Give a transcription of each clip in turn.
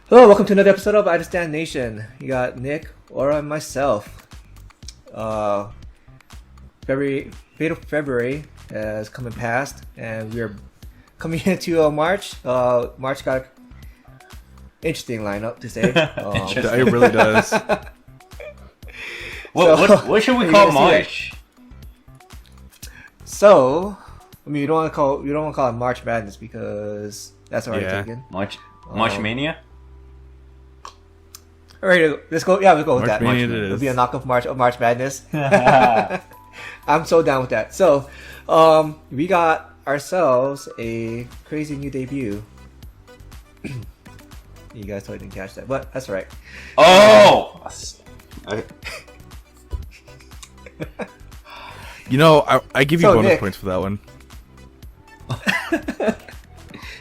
Hello, welcome to another episode of I Understand Nation. You got Nick, Aura, and myself. February has come and passed, and we're coming into March. March got an interesting lineup to say. It really does. What should we call March? So, I mean, you don't want to call it March Madness because that's already taken. March Mania. All right, let's go. Yeah, we'll go with that. Mania It'll be a knockoff of March Madness. I'm so down with that. So, we got ourselves a crazy new debut. You guys totally didn't catch that, but that's all right. Oh! I give you bonus Nick, points for that one.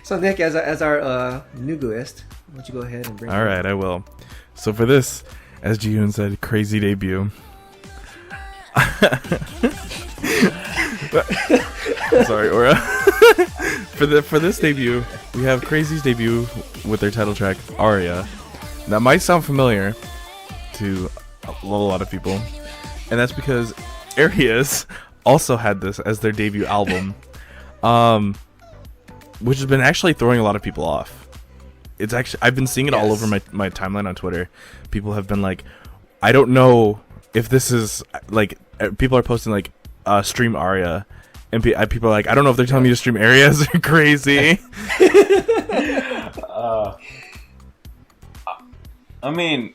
So Nick, as our nuguist, why don't you go ahead and bring All right, I will. So for this, as Jihoon said, crazy debut. Sorry, Aura. for this debut, we have Crazy's debut with their title track Aria. That might sound familiar to a lot of people, and that's because AleXa's also had this as their debut album, which has been actually throwing a lot of people off. It's actually, I've been seeing it all over my timeline on Twitter. People have been like, I don't know if this is like, people are posting like stream Aria, and people are like, I don't know if they're telling me to stream Arias or Crazy. I mean,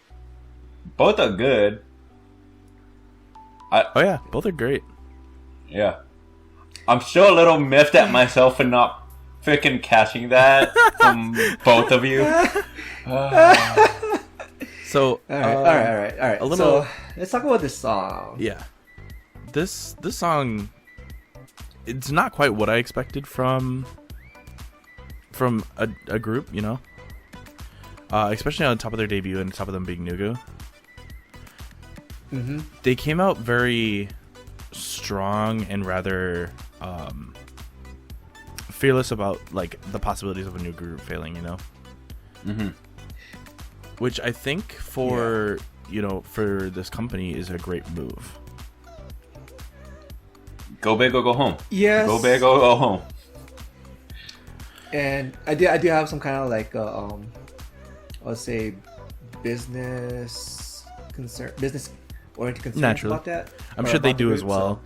both are good. Oh yeah, both are great. Yeah. I'm still a little miffed at myself for not freaking catching that from both of you. So, all right. A little. So let's talk about this song. Yeah, this song, it's not quite what I expected from a group, you know. Especially on top of their debut and top of them being Nugu. Mm-hmm. They came out very strong and rather fearless about like the possibilities of a new group failing, you know. Mm-hmm. Which I think for for this company is a great move. Go big or go home. Yes. Go big or go home. And I do have some kind of like I'll say business oriented concerns Naturally. about that. I'm sure they do the as group, well.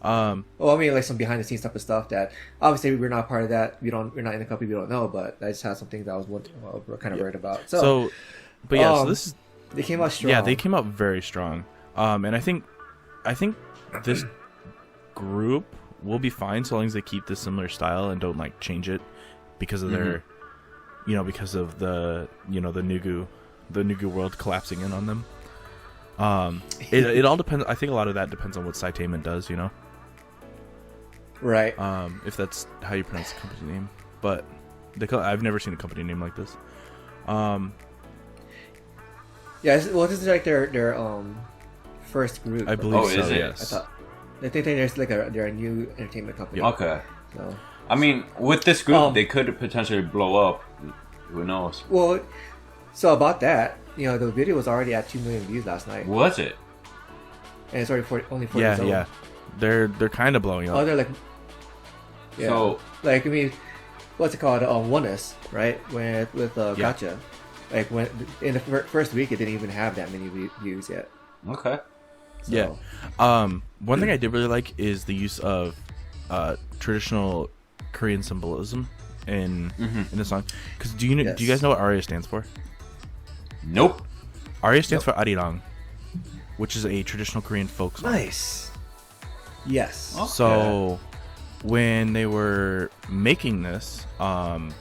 Well, I mean, like some behind the scenes type of stuff that obviously we're not part of that. We're not in the company. We don't know, but I just had some things that I was kind of worried about. So this is, they came out strong. yeah, they came out very strong. And I think this group will be fine so long as they keep this similar style and don't like change it because of their, because of the the Nugu world collapsing in on them. It all depends. I think a lot of that depends on what Saitaman does, you know. Right. If that's how you pronounce the company name, but I've never seen a company name like this. Yeah. Well, this is like their first group. I believe so. Is it? Yes. I think there's like they're a new entertainment company. Okay. So. I mean, with this group, they could potentially blow up. Who knows? Well, so about that, the video was already at 2 million views last night. Was it? And it's already only 4 Yeah, years old. yeah. They're kind of blowing up. Oh, they're like, yeah. So, like, I mean, what's it called? Oneness, right? With Gotcha. Like when in the first week, it didn't even have that many views yet. okay. So. Yeah. One thing I did really like is the use of traditional Korean symbolism in the song. Because do you guys know what Aria stands for? Nope. Aria stands for Arirang, which is a traditional Korean folk song. Nice. Yes. Okay. So when they were making this, that's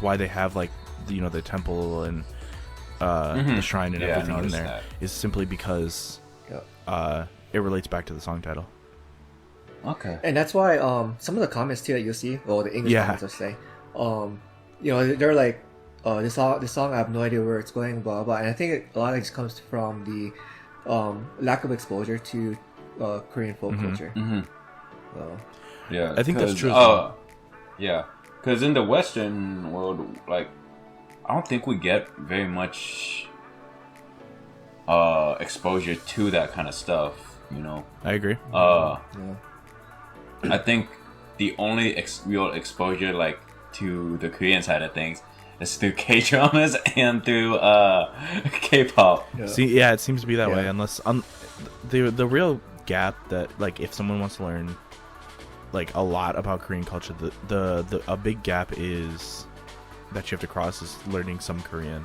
why they have like the temple and the shrine and everything in there. Is simply because it relates back to the song title. Okay. And that's why some of the comments too that you'll see, or the English comments, let's say, they're like, this song I have no idea where it's going, blah blah. And I think a lot of this comes from the lack of exposure to Korean folk culture. Mm-hmm. So, Yeah, I think that's true. Yeah, because in the Western world, like, I don't think we get very much exposure to that kind of stuff, you know. I agree. Yeah. I think the only real exposure, like, to the Korean side of things is through K-dramas and through K-pop. Yeah. See, yeah, it seems to be that Yeah. way. Unless the real gap that, like, if someone wants to learn like a lot about Korean culture, the a big gap is that you have to cross is learning some Korean.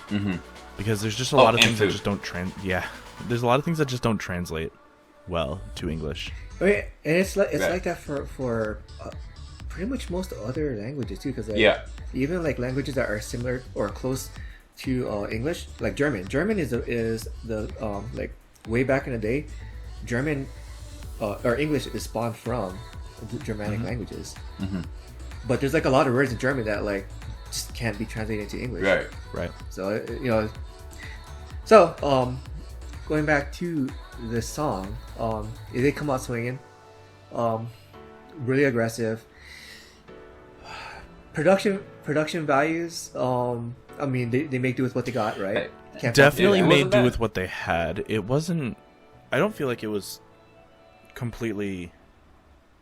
Mm-hmm. Because there's just a lot of and things that food. just don't there's a lot of things that just don't translate well to English. I mean, and it's like Right. that for pretty much most other languages too, because like, Yeah. even like languages that are similar or close to English, like German. German is the like way back in the day, German or English is spawned from the Germanic languages. Mm-hmm. But there's like a lot of words in German that like just can't be translated into English. Right. Right. So so going back to this song, they come out swinging, really aggressive. Production values. I mean, they make do with what they got, right? Can't Definitely it made wasn't do bad. with what they had. It wasn't. I don't feel like it was completely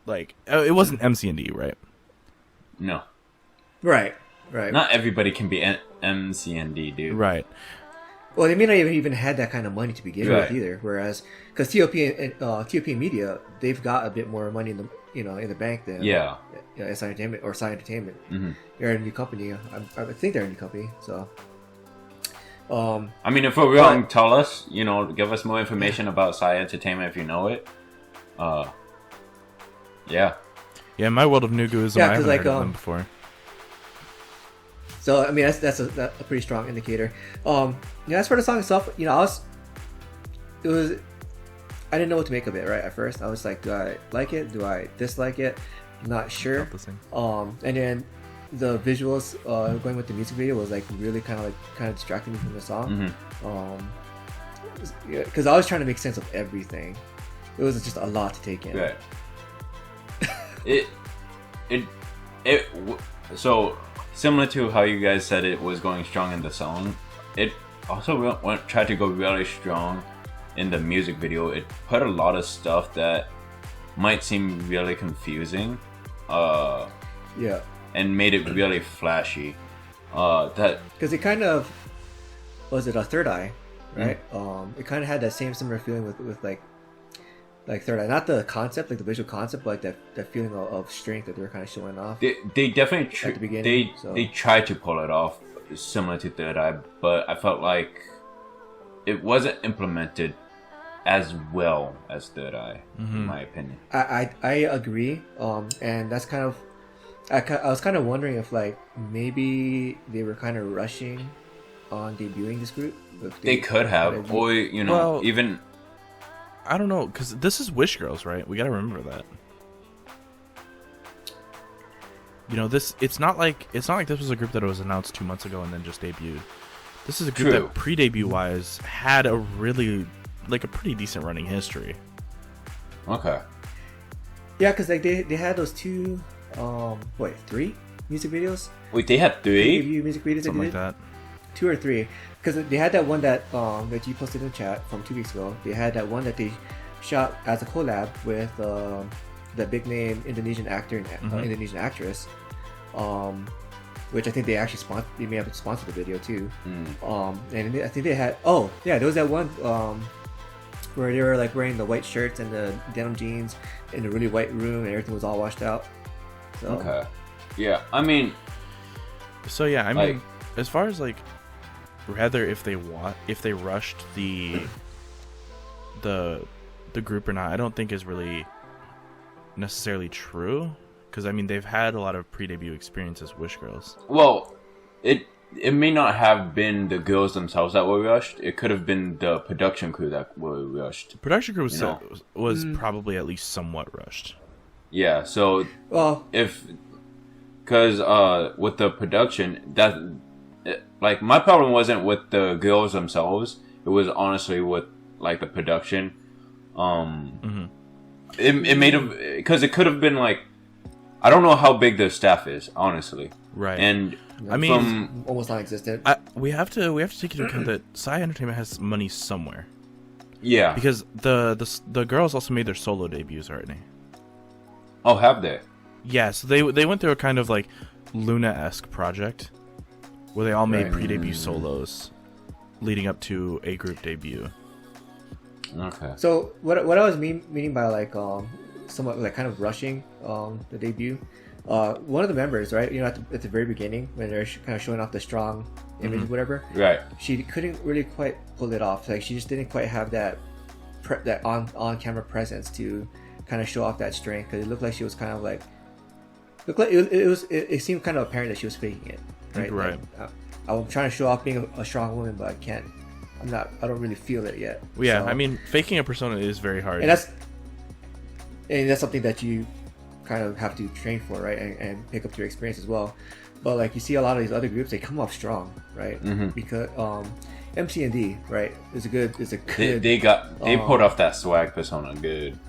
like it wasn't MC&D, right? No. Right. Not everybody can be MCND, dude. Right. Well, they may not even had that kind of money to begin Right. with either. Whereas, because TOP and Media, they've got a bit more money in the bank than Yeah. SI Entertainment or Psy Entertainment. Mm-hmm. They're a new company. I think they're a new company. So, I mean, if we're wrong, tell us. Give us more information about Psy Entertainment if you know it. Yeah. Yeah, in my world of Nuguism, Yeah, I 'cause, haven't like, heard of them before. So I mean that's a pretty strong indicator. As for the song itself, I didn't know what to make of it right at first. I was like, do I like it? Do I dislike it? Not sure. Felt the same. And then the visuals going with the music video was like really kind of distracting me from the song. Mm-hmm. Because I was trying to make sense of everything. It was just a lot to take in. Right. So similar to how you guys said it was going strong in the song, it also tried to go really strong in the music video. It put a lot of stuff that might seem really confusing, Yeah. and made it really flashy. That Because it kind of was it a Third Eye, right? It kind of had that similar feeling with like Third Eye, not the concept, like the visual concept, but like that feeling of strength that they were kind of showing off. they definitely At the beginning, they tried to pull it off similar to Third Eye, but I felt like it wasn't implemented as well as Third Eye, in my opinion. I agree, and that's kind of I was kind of wondering if like maybe they were kind of rushing on debuting this group. If They could have, or Well, even. I don't know, because this is Wish Girls, right? We gotta remember that. It's not like this was a group that was announced 2 months ago and then just debuted. This is a group True. that pre-debut wise had a really a pretty decent running history. Okay. Yeah, because like they had those two, 3 music videos. Wait, they had 3? Debut music videos. Something they like did? that. 2 or 3, because they had that one that you posted in the chat from 2 weeks ago. They had that one that they shot as a collab with that big name Indonesian actor and Indonesian actress, which I think they actually they may have sponsored the video too. And I think they had there was that one where they were like wearing the white shirts and the denim jeans in a really white room and everything was all washed out. So, Okay. Yeah, I mean, So yeah, I Like- mean, as far as like, rather if they rushed the group or not, I don't think is really necessarily true. Because I mean, they've had a lot of pre-debut experience as Wish Girls. well, it may not have been the girls themselves that were rushed. It could have been the production crew that were rushed. Production crew was, You know. was probably at least somewhat rushed. Yeah, so well, because with the production, like my problem wasn't with the girls themselves. It was honestly with like the production. It made them, because it could have been like I don't know how big their staff is, honestly. Right. And I mean, It's almost non-existent. we have to take into account that Psy Entertainment has money somewhere, yeah. because the girls also made their solo debuts already. Oh, have they? Yeah, so they went through a kind of like Luna-esque project where they all made Right. pre-debut solos leading up to a group debut. Okay. So what I was meaning by like somewhat like kind of rushing the debut, one of the members, right, you know, at the very beginning when they're kind of showing off the strong image, whatever, Right. she couldn't really quite pull it off. Like she just didn't quite have that that on camera presence to kind of show off that strength, because it looked like she was kind of like it seemed kind of apparent that she was faking it, right? Right. Like, I'm trying to show off being a strong woman, but I can't. I don't really feel it yet. Well, yeah, So- I mean, faking a persona is very hard. and that's something that you kind of have to train for, right, and pick up your experience as well. But like you see a lot of these other groups, they come off strong, right? Because MC&D, right, is a good They pulled off that swag persona good.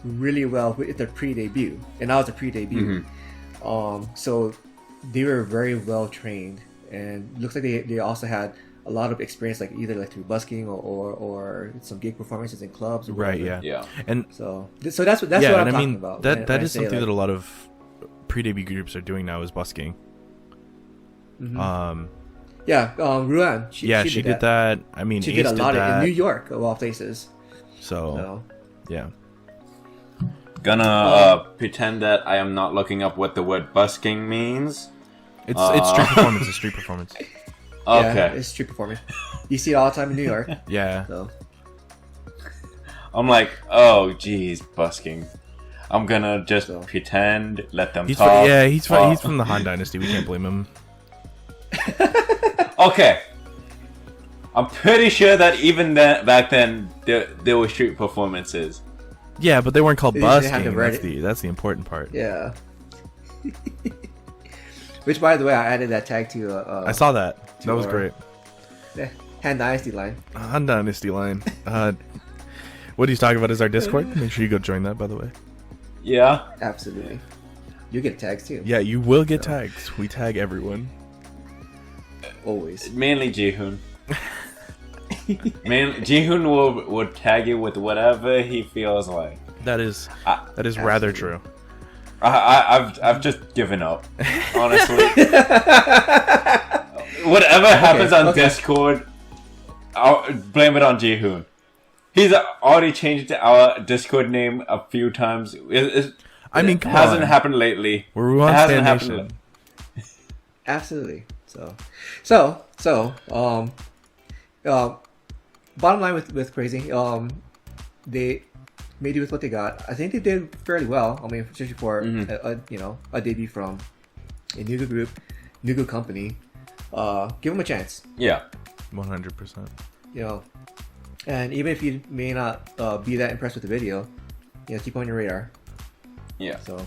really well with their pre-debut, and that was a pre-debut. So they were very well trained, and looks like they also had a lot of experience, like either like through busking or some gig performances in clubs. Or right. whatever. Yeah. Yeah. And So that's what yeah, I'm and I talking mean about. that when that I is say, something like, that a lot of pre-debut groups are doing now is busking. Yeah, Ruan. She did that. I mean, She Ace did a lot that. in New York, of all places. So So yeah. Gonna pretend that I am not looking up what the word busking means. It's street performance. It's street performance. Okay. yeah, it's street performing. You see it all the time in New York. Yeah. So I'm like, oh, geez, busking. I'm gonna just So. pretend, let them He's talk. he's from the Han Dynasty. We can't blame him. Okay. I'm pretty sure that even back then there were street performances. Yeah, but they weren't called They didn't have busking. to write That's the important part. yeah. Which, by the way, I added that tag to. I saw that. to That was our- great. The Han Dynasty line. Han Dynasty line. What he's talking about is our Discord. Make sure you go join that, by the way. Yeah. Absolutely. You get tags too. Yeah, you will get tagged. We tag everyone. Always. Mainly Jihoon. Jihoon will tag you with whatever he feels like. That is I- rather true. I've just given up, honestly. Whatever happens on Discord, I'll blame it on Jihoon. He's already changed our Discord name a few times. I mean, it come hasn't on. happened lately. We're It on hasn't Stan happened. Nation. Absolutely. Bottom line with Crazy, they made it with what they got. I think they did fairly well. I mean, especially for a debut from a new group, new company. Give them a chance. Yeah. 100%. You know, and even if you may not be that impressed with the video, you know, keep on your radar. Yeah. So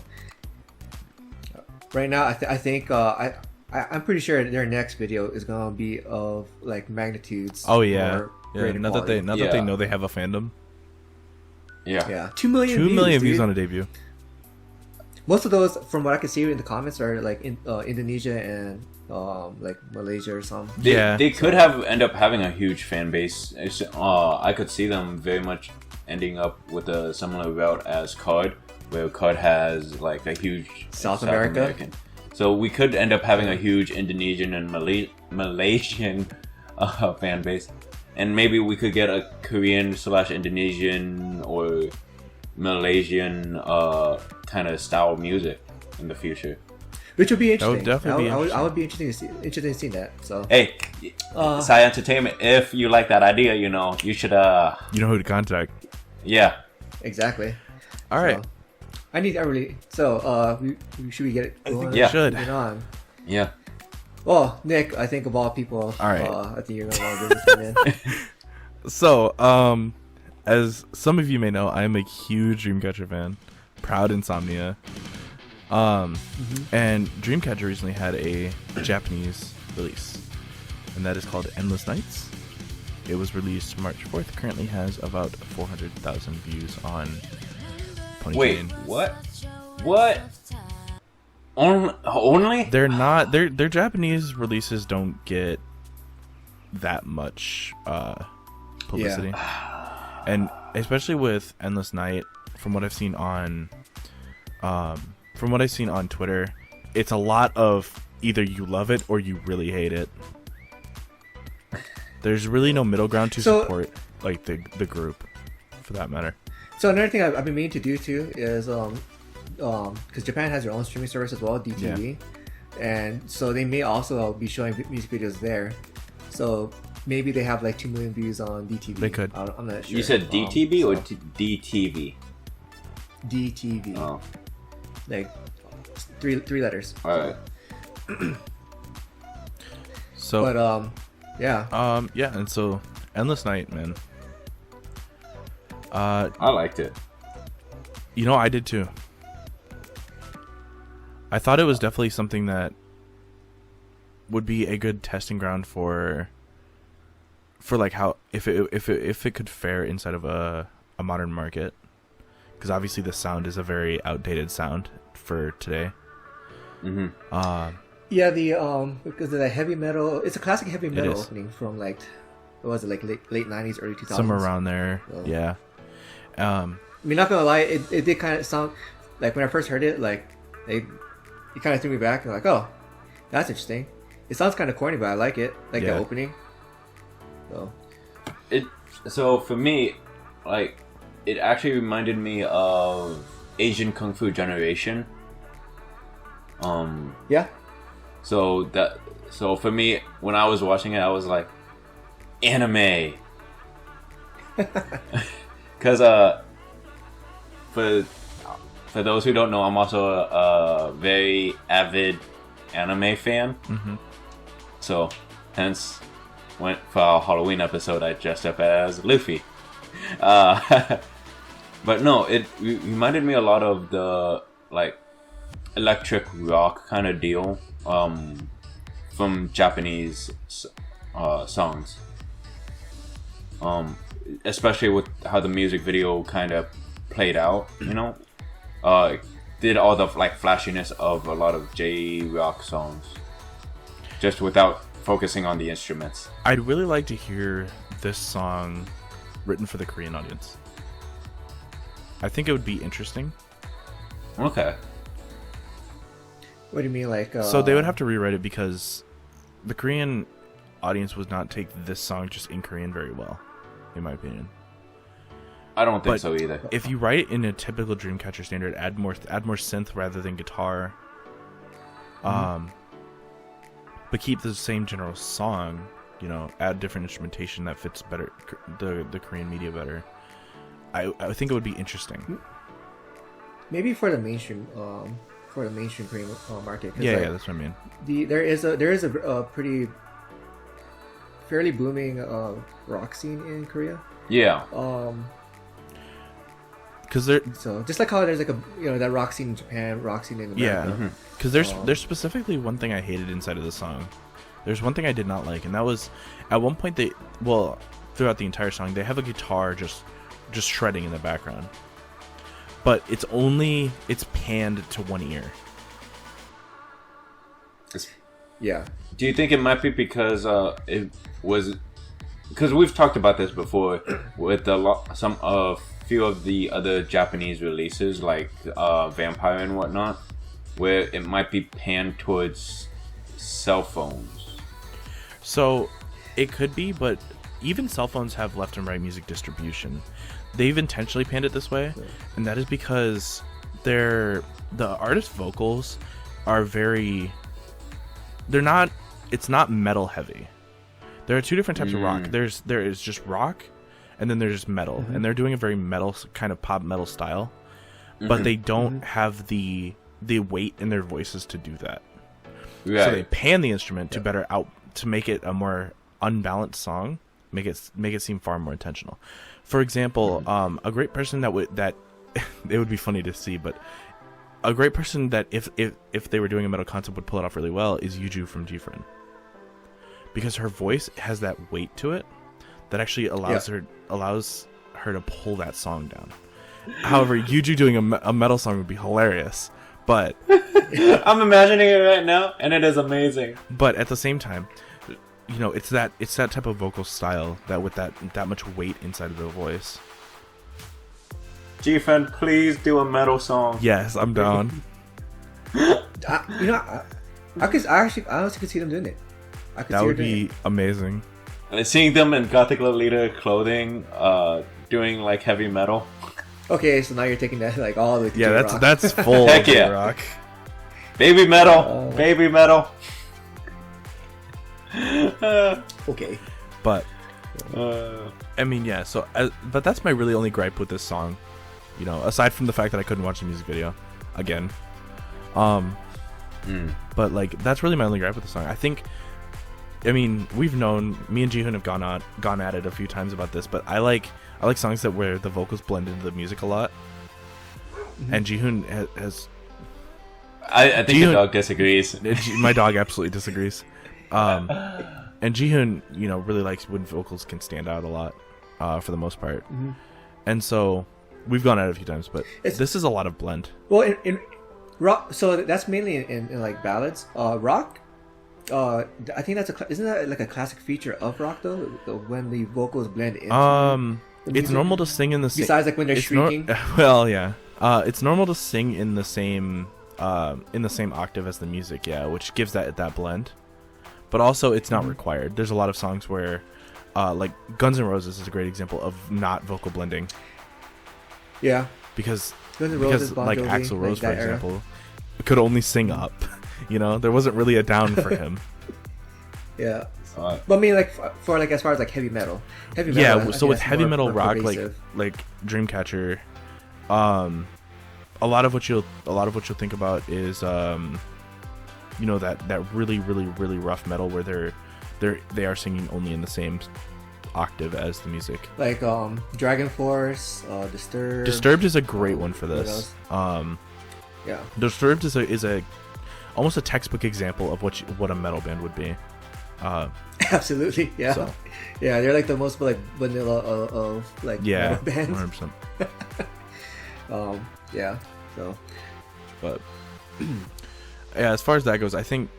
right now, I think I'm pretty sure their next video is gonna be of like magnitudes. Oh yeah. or Yeah. greater Now that they quality. know they have a fandom. Yeah. Yeah, 2 million 2 million views dude. on a debut. Most of those, from what I can see in the comments, are like in Indonesia and like Malaysia or something. They could have end up having a huge fan base. I could see them very much ending up with a similar route as COD, where COD has like a huge South America. American. So we could end up having a huge Indonesian and Malaysian fan base, and maybe we could get a Korean/Indonesian or Malaysian kind of style music in the future. Which would be That would interesting. definitely be I would be interested in seeing that. So Hey, Psy Entertainment, if you like that idea, you know, you should You know who to contact. yeah. exactly. All right. Should we get it? I think going? we Yeah. should. Moving on. Yeah. Well, Nick, I think of all people, All right. I think you're gonna want to do this one, man. So, as some of you may know, I am a huge Dreamcatcher fan. Proud Insomnia. And Dreamcatcher recently had a Japanese release, and that is called Endless Nights. It was released March 4th. Currently has about 400,000 views on Pony Wait, Chain. what? What? Only? They're not. Their Japanese releases don't get that much publicity, and especially with Endless Night, from what I've seen on Twitter, it's a lot of either you love it or you really hate it. There's really no middle ground to support like the group, for that matter. So another thing I've been meaning to do too is because Japan has their own streaming service as well, DTV, and so they may also be showing music videos there. So maybe they have like 2 million views on DTV. They could. I'm not sure. You said DTV or DTV? DTV. Oh. Like three letters. All right. So. But yeah. Yeah, and so Endless Night, man. I liked it. You know, I did too. I thought it was definitely something that would be a good testing ground for like how if it could fare inside of a modern market, because obviously the sound is a very outdated sound for today. Yeah, because of the heavy metal, it's a classic heavy metal opening from like, what was it, like late 90s, early 2000s? Somewhere around there, yeah. I mean, not gonna lie, it did kind of sound like, when I first heard it, like it kind of threw me back. I'm like, oh, that's interesting. It sounds kind of corny, but I like it, like the opening. So for me, like, it actually reminded me of Asian Kung Fu Generation. Yeah. So for me, when I was watching it, I was like, anime. Because for those who don't know, I'm also a very avid anime fan. So hence, for our Halloween episode, I dressed up as Luffy. But no, it reminded me a lot of the like electric rock kind of deal from Japanese songs. Especially with how the music video kind of played out, you know, did all the like flashiness of a lot of J-rock songs, just without focusing on the instruments. I'd really like to hear this song written for the Korean audience. I think it would be interesting. Okay. What do you mean, like? So they would have to rewrite it because the Korean audience would not take this song just in Korean very well, in my opinion. I don't think so either. If you write it in a typical Dreamcatcher standard, add more synth rather than guitar, but keep the same general song, you know, add different instrumentation that fits better the Korean media better. I think it would be interesting. Maybe for the mainstream Korean market. Yeah, that's what I mean. There is a pretty fairly booming rock scene in Korea. Yeah. Because so just like how there's like that rock scene in Japan, rock scene in America. Because there's specifically one thing I hated inside of the song. There's one thing I did not like, and that was at one point throughout the entire song they have a guitar just shredding in the background, but it's panned to one ear. Yeah. Do you think it might be because because we've talked about this before with few of the other Japanese releases like Vampire and whatnot, where it might be panned towards cell phones. So it could be, but even cell phones have left and right music distribution. They've intentionally panned it this way, and that is because the artist vocals are it's not metal heavy. There are two different types of rock. There is just rock, and then there's metal, and they're doing a very metal kind of pop metal style, but they don't have the weight in their voices to do that. Right. So they pan the instrument to make it a more unbalanced song, make it seem far more intentional. For example, a great person that it would be funny to see, but a great person that if they were doing a metal concept would pull it off really well is Yuju from G-Friend, because her voice has that weight to it that actually allows her to pull that song down. However, Yuju doing a metal song would be hilarious, But I'm imagining it right now, and it is amazing. But at the same time, you know, it's that type of vocal style that with that much weight inside of the voice. G-Friend, please do a metal song. Yes, I'm down. I honestly could see them doing it. That would be amazing. Seeing them in Gothic Lolita clothing, doing like heavy metal. Okay, so now you're taking that like all the way to J-Rock. that's full Heck yeah. J-Rock. Baby metal, baby metal. Okay. But I mean, yeah. So, but that's my really only gripe with this song. You know, aside from the fact that I couldn't watch the music video again. But like that's really my only gripe with the song. I mean, we've known, me and Jihoon have gone at it a few times about this, but I like songs that where the vocals blend into the music a lot. And Jihoon has. I think the dog disagrees. My dog absolutely disagrees. And Jihoon, you know, really likes when vocals can stand out a lot, for the most part. And so we've gone at it a few times, but this is a lot of blend. Well, in rock, so that's mainly in like ballads. Rock. I think isn't that like a classic feature of rock though? When the vocals blend in. It's normal to sing in the same. Besides, like when they're shrieking. Well, yeah. It's normal to sing in the same octave as the music, yeah, which gives that blend. But also, it's not required. There's a lot of songs where, like Guns N' Roses is a great example of not vocal blending. Yeah. Because Guns N' Roses, bon Jovi, like Axl Rose, for example, could only sing up. You know, there wasn't really a down for him. Yeah. But I mean, like for like as far as like heavy metal. Yeah. So with heavy metal rock, like Dreamcatcher, a lot of what you'll think about is you know, that really rough metal where they are singing only in the same octave as the music. Like Dragon Force, Disturbed. Disturbed is a great one for this. Yeah. Disturbed is a almost a textbook example of what a metal band would be. Absolutely, yeah. So. Yeah, they're like the most like vanilla of like metal bands. 100%. Yeah. So, but yeah, as far as that goes, I think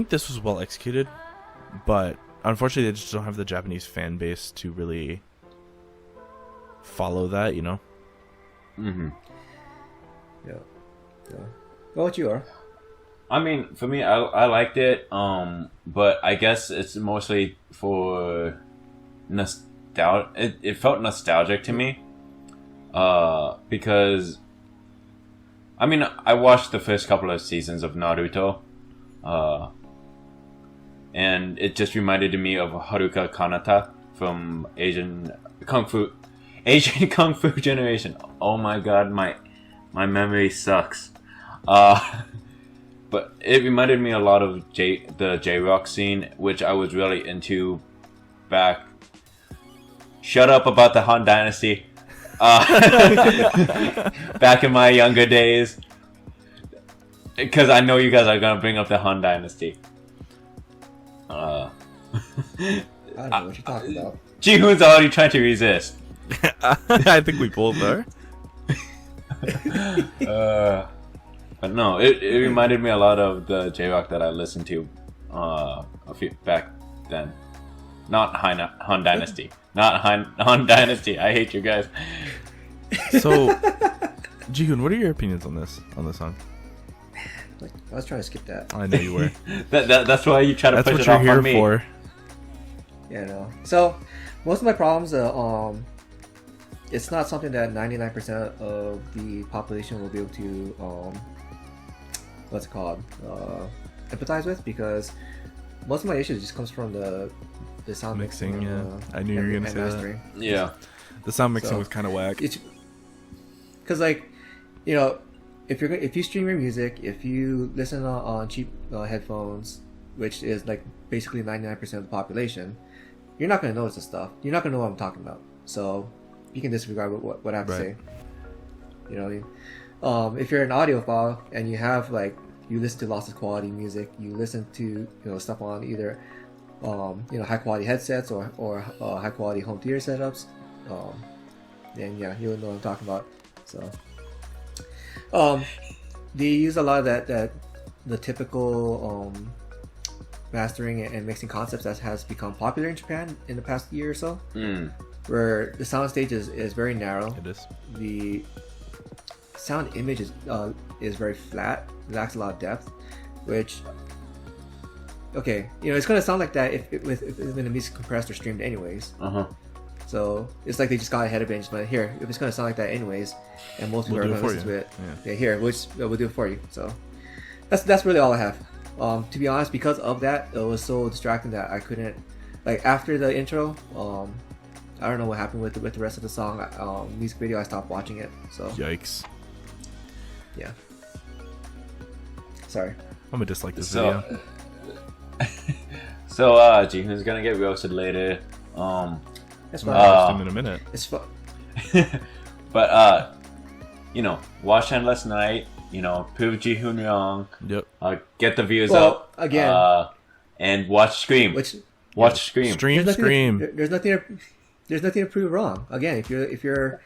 this was well executed, but unfortunately, they just don't have the Japanese fan base to really follow that. You know. Yeah. What about you, Are? I mean, for me, I liked it, but I guess it's mostly for nostalgia. It felt nostalgic to me, because, I mean, I watched the first couple of seasons of Naruto, and it just reminded me of Haruka Kanata from Asian Kung Fu Generation. Oh my god, my memory sucks. But it reminded me a lot of the J-Rock scene, which I was really into back. Shut up about the Han Dynasty. Back in my younger days. Because I know you guys are going to bring up the Han Dynasty. I don't know what you're talking about. Jihoon's already trying to resist. I think we both are. But no, it reminded me a lot of the J-Rock that I listened to a few back then. Not Han Dynasty. Not Han Dynasty. I hate you guys. So, Jihoon, what are your opinions on this song? I was trying to skip that. I know you were. That's why you try to push it off on me. That's what you're here for. Yeah, no. So, most of my problems, it's not something that 99% of the population will be able to, what's it called, empathize with, because most of my issues just comes from the sound mixing. Yeah, I knew you were gonna say mastering. That. Yeah, the sound mixing was kind of whack. Because like, you know, if you stream your music, if you listen on cheap headphones, which is like basically 99% of the population, you're not gonna notice this stuff. You're not gonna know what I'm talking about. So you can disregard what I have to say. You know what I mean? If you're an audiophile and you have like, you listen to lossless quality music, you listen to stuff on either high quality headsets or high quality home theater setups, then yeah, you'll know what I'm talking about. So they use a lot of that the typical mastering and mixing concepts that has become popular in Japan in the past year or so. Where the soundstage is very narrow. It is. The sound image is very flat. It lacks a lot of depth, which, okay, it's gonna sound like that if the music compressed or streamed anyways. So it's like they just got ahead of it and just went, here, if it's gonna sound like that anyways, and most people are gonna listen to it, here, we'll do it for you. So that's really all I have. To be honest, because of that, it was so distracting that I couldn't, like, after the intro, I don't know what happened with the rest of the song. Music video, I stopped watching it. So yikes. Yeah. Sorry. I'm gonna dislike this video. So Jihoon's gonna get roasted later. That's I'll fine. roast him in a minute. It's fun. But watch Endless Night. Prove Jihoon wrong. Yep. Get the views Well, up again. And watch Scream. Watch Scream. Scream. There's nothing to prove wrong. Again, if you're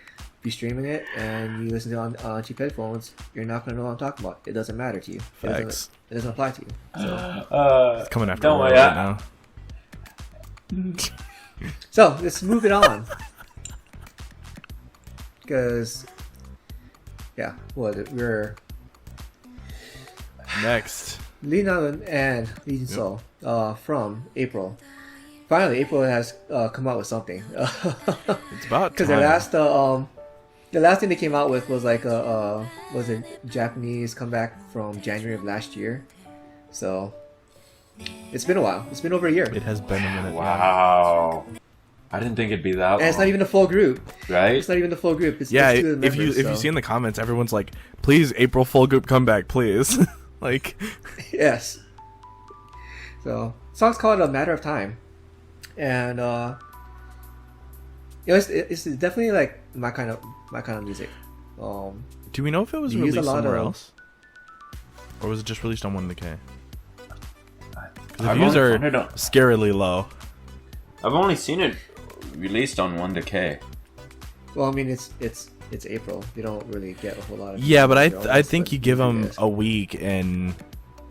streaming it and you listen to it on cheap headphones, you're not gonna know what I'm talking about. It doesn't matter to you. Facts. It doesn't apply to you. So, It's coming after don't Aurora worry, right now. so let's move it on. Because, we're Next. Naeun and Jinsol from April. Finally, April has come out with something. It's about Because time. the last thing they came out with was like was a Japanese comeback from January of last year. So it's been a while. It's been over a year. It has been a minute. Wow. I didn't think it'd be that long. And it's not even a full group. Right? It's not even the full group. It's If two of the members, you see in the comments, everyone's like, "Please, April full group comeback, please." Like, yes. So song's called "A Matter of Time," and it's definitely like my kind of music. do we know if it was They use a released lot somewhere of- else, or was it just released on 1K? Because the I've views only are found it on- scarily low. I've only seen it released on 1K. Well, I mean, it's April. You don't really get a whole lot of. Yeah, but music I videos, think but you give them yes. a week and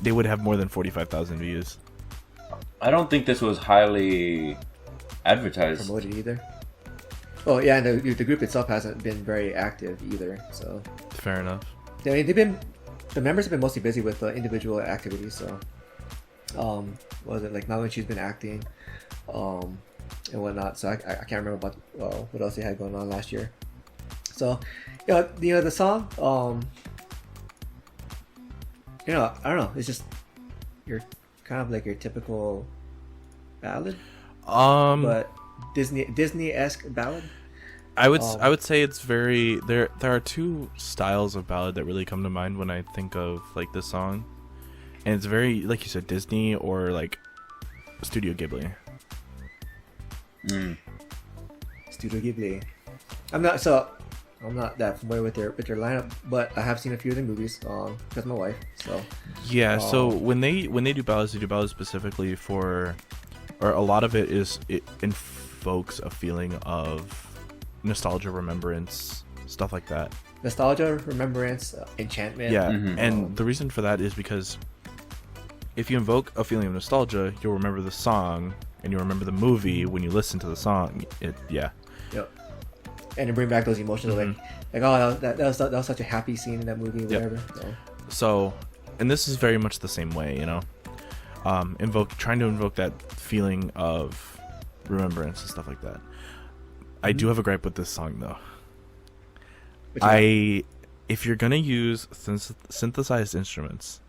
they would have more than 45,000 views. I don't think this was highly advertised. promoted either. Oh yeah, and the group itself hasn't been very active either. So Fair enough. I mean, the members have been mostly busy with individual activities. So what was it like? Naeun, she's been acting, and whatnot. So I can't remember what else they had going on last year. So the song, I don't know. It's just you're kind of like your typical ballad, but Disney-esque ballad. I would say it's very there are two styles of ballad that really come to mind when I think of like this song. And it's very, like you said, Disney or like Studio Ghibli. Studio Ghibli. I'm not that familiar with their lineup, but I have seen a few of their movies because of my wife. So Yeah, so when they do ballads, they do ballads specifically for, or a lot of it invokes a feeling of nostalgia, remembrance, stuff like that. Nostalgia, remembrance, enchantment. Yeah, and the reason for that is because if you invoke a feeling of nostalgia, you'll remember the song and you'll remember the movie when you listen to the song. Yep. And to bring back those emotions, like oh, that was such a happy scene in that movie, whatever. So, and this is very much the same way, trying to invoke that feeling of remembrance and stuff like that. I do have a gripe with this song though. If you're gonna use synthesized instruments,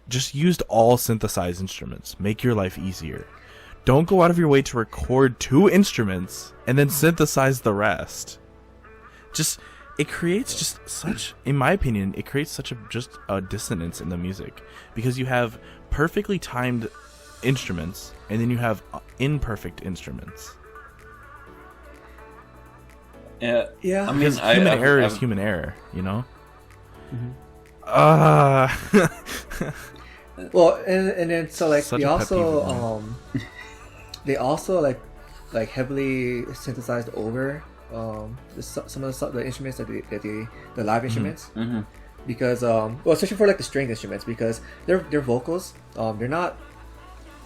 just use all synthesized instruments. Make your life easier. Don't go out of your way to record 2 instruments and then synthesize the rest. It creates in my opinion, it creates such a dissonance in the music because you have perfectly timed instruments and then you have imperfect instruments. Yeah. Yeah. I mean, Because human error is human error, Well, and then so like Such they a pet also they also like heavily synthesized over some of the instruments that the live instruments. because well, especially for like the string instruments, because their vocals, they're not,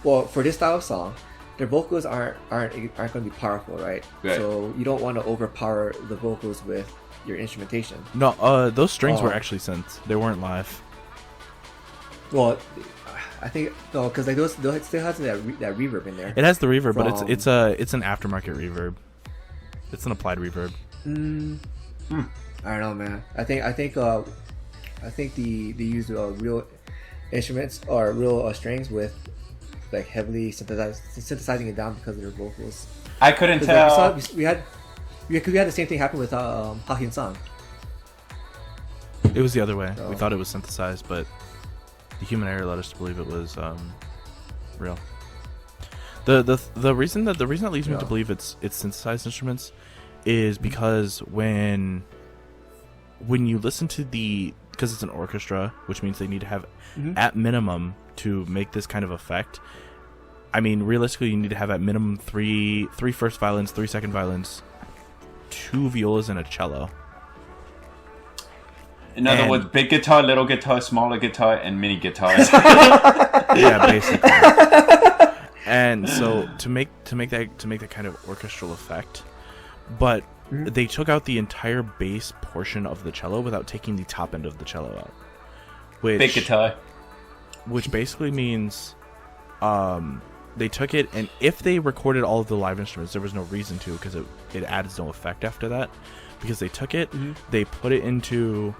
well, for this style of song, their vocals aren't going to be powerful, right? So you don't want to overpower the vocals with your instrumentation. No, those strings were actually synths. They weren't live. Well, I think no, because like those it still has that reverb in there. It has the reverb, but it's an aftermarket reverb. It's an applied reverb. I don't know, man. I think they use real instruments or real strings with like heavily synthesizing it down because of their vocals. I couldn't tell. Like, we had the same thing happen with Ha Hyun Sung. It was the other way. So. We thought it was synthesized, but the human error led us to believe it was real. The reason that leads me to believe it's synthesized instruments is because when you listen to because it's an orchestra, which means they need to have at minimum to make this kind of effect. I mean, realistically, you need to have at minimum three first violins, 3 second violins, 2 violas, and a cello. In other words, big guitar, little guitar, smaller guitar, and mini guitars. Yeah, basically. And so to make that kind of orchestral effect, but they took out the entire bass portion of the cello without taking the top end of the cello out. Big guitar. Which basically means they took it, and if they recorded all of the live instruments, there was no reason to, because it adds no effect after that. Because they took it, they put it into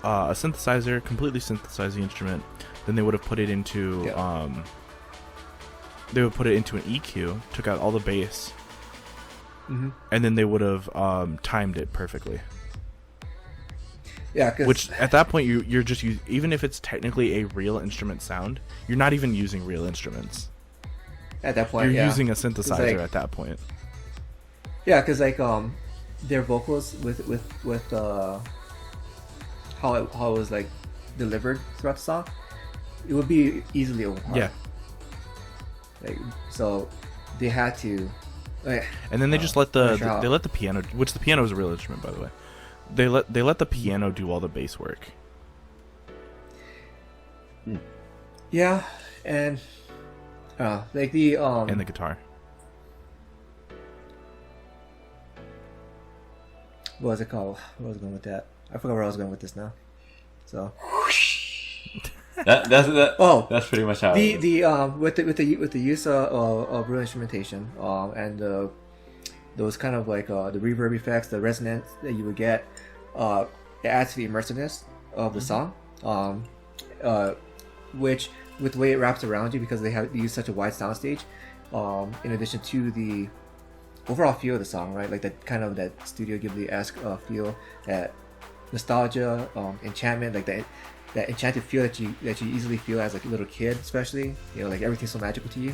a synthesizer, completely synthesized the instrument. Then they would have put it into an EQ, took out all the bass, and then they would have timed it perfectly. Yeah, which at that point you're just even if it's technically a real instrument sound, you're not even using real instruments. At that point, you're using a synthesizer at that point. Yeah, because like their vocals with how it was like delivered throughout the song, it would be easily overpowered. Yeah. Like, so they had to. And then they just let they let the piano, which the piano is a real instrument, by the way. They let the piano do all the bass work. Yeah, and like the and the guitar. What was it called? Where was I going with that? I forgot where I was going with this now. So that's pretty much how with the use of real instrumentation and those kind of like the reverb effects, the resonance that you would get, it adds to the immersiveness of the song, which with the way it wraps around you, because they use such a wide soundstage, in addition to the overall feel of the song, right? Like that kind of that Studio Ghibli-esque feel, that nostalgia, enchantment, like that enchanted feel that you easily feel as like a little kid, especially, you know, like everything's so magical to you.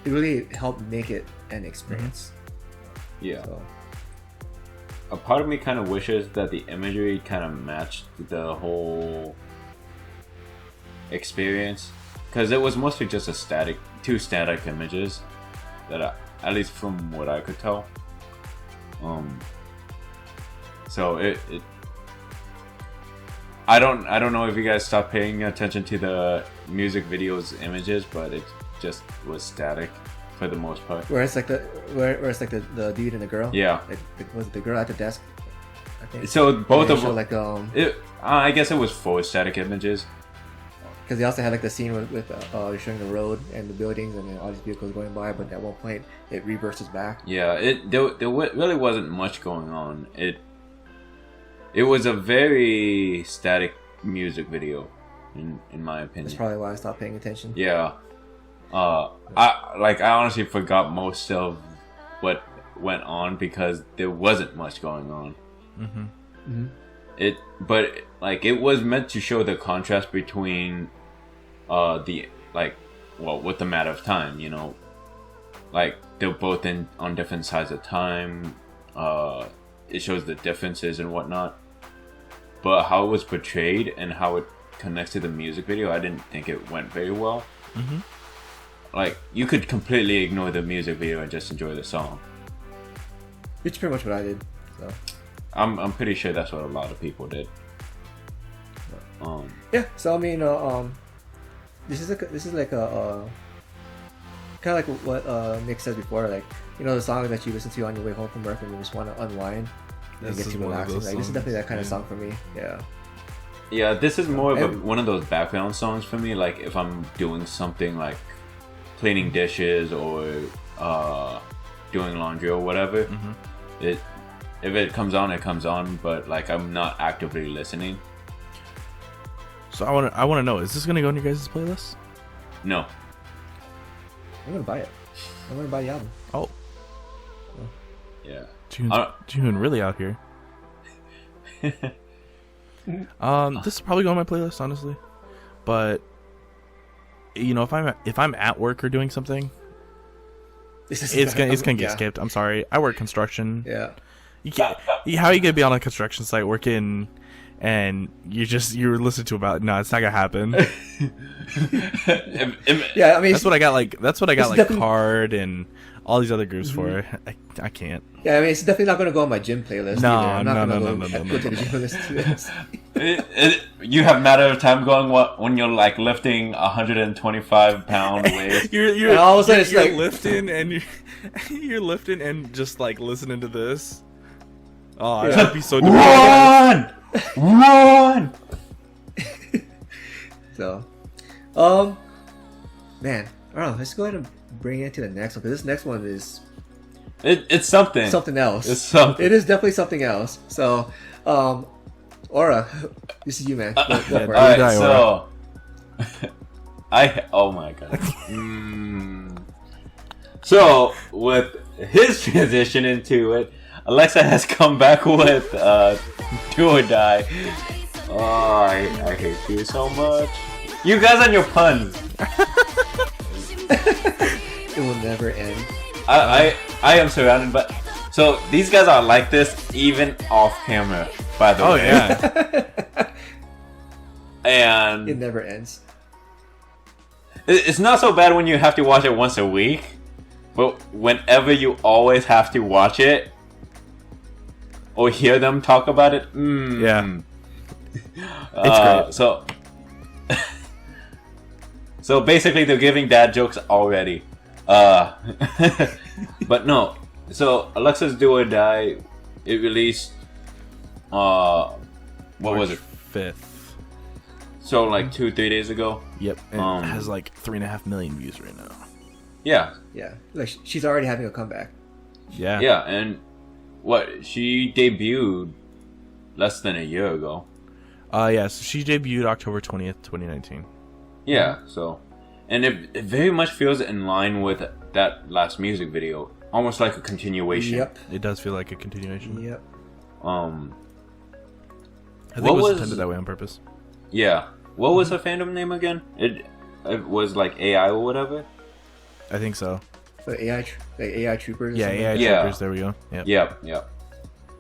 It really helped make it an experience. Yeah. So. A part of me kind of wishes that the imagery kind of matched the whole experience, because it was mostly just two static images that at least from what I could tell. So it I don't know if you guys stopped paying attention to the music video's images, but it just was static for the most part. Where it's like the dude and the girl. Yeah. Was it the girl at the desk? I think. So both of them. Like I guess it was 4 static images. Because they also had like the scene with showing the road and the buildings and then all these vehicles going by, but at one point it reverses back. Yeah, there really wasn't much going on. It was a very static music video, in my opinion. That's probably why I stopped paying attention. Yeah. I honestly forgot most of what went on because there wasn't much going on. It was meant to show the contrast between with the matter of time, you know, like they're both on different sides of time. It shows the differences and whatnot, but how it was portrayed and how it connects to the music video, I didn't think it went very well. Like, you could completely ignore the music video and just enjoy the song. Which is pretty much what I did. So I'm pretty sure that's what a lot of people did. Yeah. So I mean, this is like a kind of like what Nick said before, like the song that you listen to on your way home from work when you just want to unwind and get you relaxing. Like this is definitely that kind of song for me. Yeah. Yeah, this is more of one of those background songs for me. Like if I'm doing something like cleaning dishes or doing laundry or whatever, if it comes on, it comes on. But like I'm not actively listening. So I want to know, is this gonna go in your guys' playlist? No. I'm gonna buy it. I'm gonna buy the album. Oh. Yeah. June really out here. This is probably going on my playlist, honestly. But if I'm at work or doing something, it's gonna get skipped. I'm sorry. I work construction. Yeah. How are you gonna be on a construction site working and you're listening to about it's not gonna happen. Yeah, I mean that's what I got like Card and all these other groups for. I can't. Yeah, I mean it's definitely not gonna go on my gym playlist. No, I'm not gonna no. go to the gym listen to this. You have matter of time going when you're like lifting 125-pound weights. You're all of a sudden you're lifting and you're lifting and just like listening to this. Oh, yeah. I'd be so depressed. Run! So, man, I don't know. Let's go ahead and bring it to the next one because this next one is it's something else. It's something. It is definitely something else. So, Aura, this is you, man. Go for it. All right, so oh my god. So with his transition into it, Alexa has come back with Do or Die. Oh, I hate you so much. You guys and your puns. It will never end. I am surrounded by. So these guys are like this even off camera, by the way. Oh yeah. And it never ends. It's not so bad when you have to watch it once a week, but whenever you always have to watch it or hear them talk about it, yeah, it's great. So basically, they're giving dad jokes already. But no. So AleXa's Do or Die, it released. What was it? 5th. So like 2-3 days ago. Yep. And it has like 3.5 million views right now. Yeah. Yeah. Like she's already having a comeback. Yeah. Yeah, and what she debuted less than a year ago. Yeah. So she debuted October 20th, 2019. Yeah. So, and it very much feels in line with that last music video, almost like a continuation. Yep. It does feel like a continuation. Yep. I think it was intended that way on purpose. Yeah. What was her fandom name again? It was like AI or whatever. I think so. The AI troopers. Yeah, AI troopers. There we go. Yep.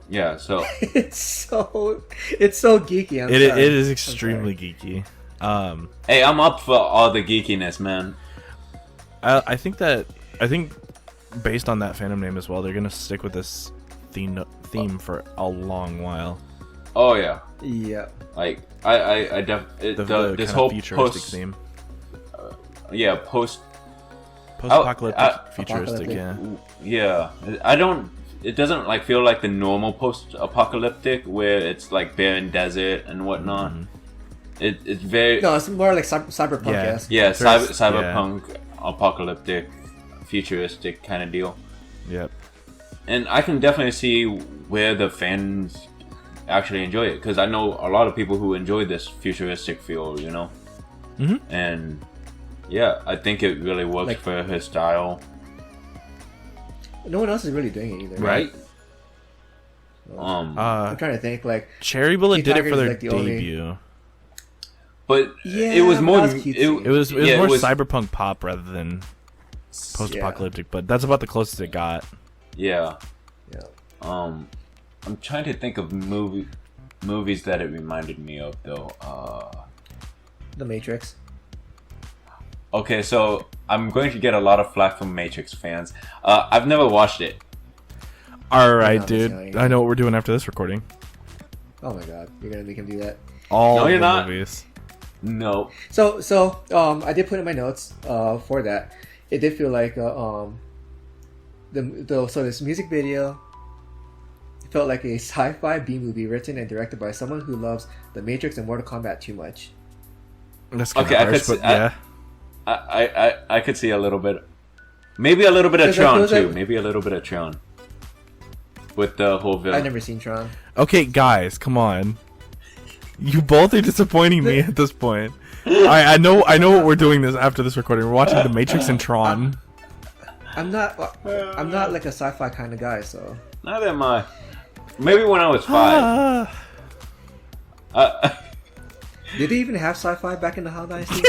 Yeah. So it's so geeky. It is extremely geeky. Hey, I'm up for all the geekiness, man. I think based on that fandom name as well, they're gonna stick with this theme for a long while. Oh yeah. Yeah. Like this whole futuristic theme. Yeah, post-apocalyptic futuristic. Yeah. It doesn't like feel like the normal post-apocalyptic where it's like barren desert and whatnot. It's very it's more like cyberpunk. Yeah, cyberpunk, apocalyptic, futuristic kind of deal. Yep. And I can definitely see where the fans actually enjoy it, because I know a lot of people who enjoy this futuristic feel, and yeah, I think it really works for her style. No one else is really doing it either, right? I'm trying to think. Like Cherry Bullet did it for their debut, but it was more. It was more cyberpunk pop rather than post-apocalyptic, but that's about the closest it got. Yeah. I'm trying to think of movies that it reminded me of, though. The Matrix. Okay, so I'm going to get a lot of flack from Matrix fans. I've never watched it. Alright, dude. I know what we're doing after this recording. Oh my god, you're gonna make him do that. All the movies. No. So I did put in my notes for that. It did feel like this music video felt like a sci-fi B-movie written and directed by someone who loves The Matrix and Mortal Kombat too much. That's kind of harsh, but yeah. I could see a little bit, maybe a little bit of Tron too. Maybe a little bit of Tron with the whole villain. I've never seen Tron. Okay, guys, come on. You both are disappointing me at this point. I know what we're doing this after this recording. We're watching The Matrix and Tron. I'm not like a sci-fi kind of guy, so. Neither am I. Maybe when I was 5. Did they even have sci-fi back in the Han Dynasty?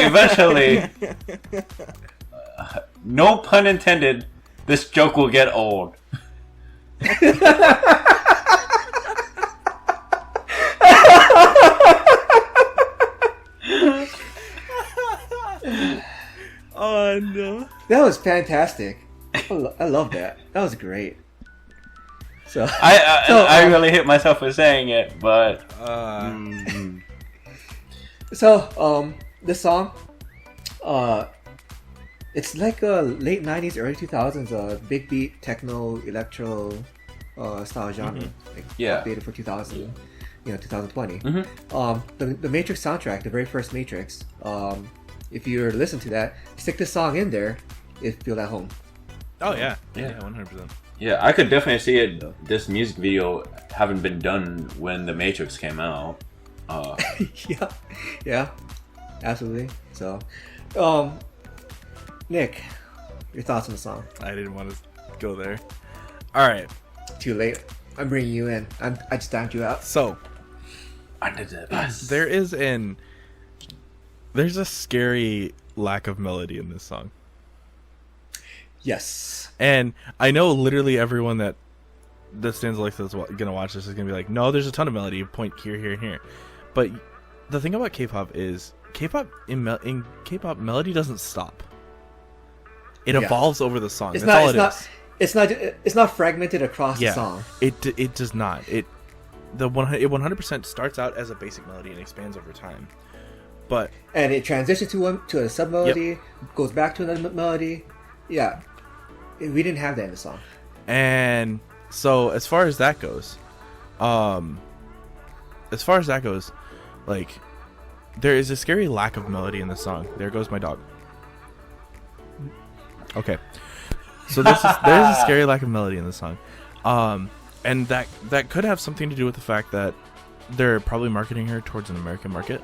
Eventually, no pun intended, this joke will get old. Oh no, that was fantastic. I love that. That was great. So I really hit myself for saying it, but this song, it's like a late 90s, early 2000s big beat techno electro style genre, like updated for 2000, 2020. The Matrix soundtrack, the very first Matrix. If you were to listen to that, stick this song in there, it feel at home. Oh yeah, 100%. Yeah, I could definitely see it. This music video having been done when The Matrix came out. Yeah, absolutely. So, Nick, your thoughts on the song? I didn't want to go there. All right, too late. I'm bringing you in. I just timed you out. So, there's a scary lack of melody in this song. Yes. And I know literally everyone that stands like this is gonna watch this is gonna be like, no, there's a ton of melody. Point here, here, and here. But the thing about K-pop is in K-pop melody doesn't stop. It evolves over the song. It's not fragmented across the song. It does not. It 100% starts out as a basic melody and expands over time. And it transitions to a sub melody, goes back to another melody. Yeah. We didn't have that in the song. And so as far as that goes, like, there is a scary lack of melody in the song. There goes my dog. Okay. So there's a scary lack of melody in the song. And that could have something to do with the fact that they're probably marketing her towards an American market.